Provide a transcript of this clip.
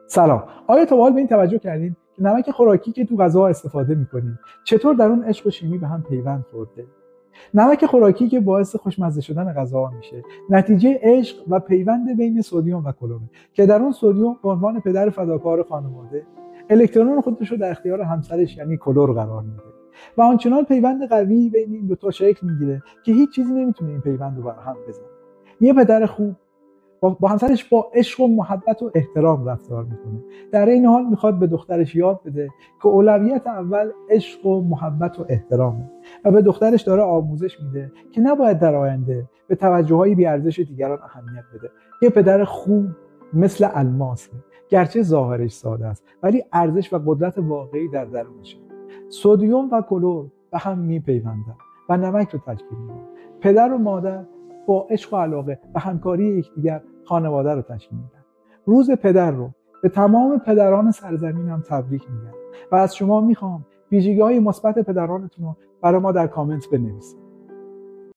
سلام. آیا تا به حال به این توجه کردین که نمک خوراکی که تو غذاها استفاده می‌کنیم چطور در اون عشق و شیمی به هم پیوند خورده؟ نمک خوراکی که باعث خوشمزه شدن غذاها میشه نتیجه عشق و پیوند بین سدیم و کلوره که در اون سدیم به عنوان پدر فداکار خانواده الکترون خودش رو در اختیار همسرش یعنی کلور قرار میده و آنچنان پیوند قوی بین این دو تا شکل میگیره که هیچ چیزی نمیتونه این پیوند رو برهم بزنه. یه پدر خوب با همسرش با عشق و محبت و احترام رفتار میکنه، در این حال میخواد به دخترش یاد بده که اولویت اول عشق و محبت و احترامه و به دخترش داره آموزش میده که نباید در آینده به توجههای بی‌ارزش دیگران اهمیت بده. یه پدر خوب مثل الماسه، گرچه ظاهرش ساده است ولی ارزش و قدرت واقعی در درونشه. سدیم و کلور به هم میپیوندن و نمک رو تشکیل میدن. پدر و مادر با عشق و علاقه و همکاری یکدیگر خانواده رو تشکیل میدن. روز پدر رو به تمام پدران سرزمینم تبریک میگم و از شما میخوام ویژگی‌های مثبت پدرانتون رو برای ما در کامنت بنویسید.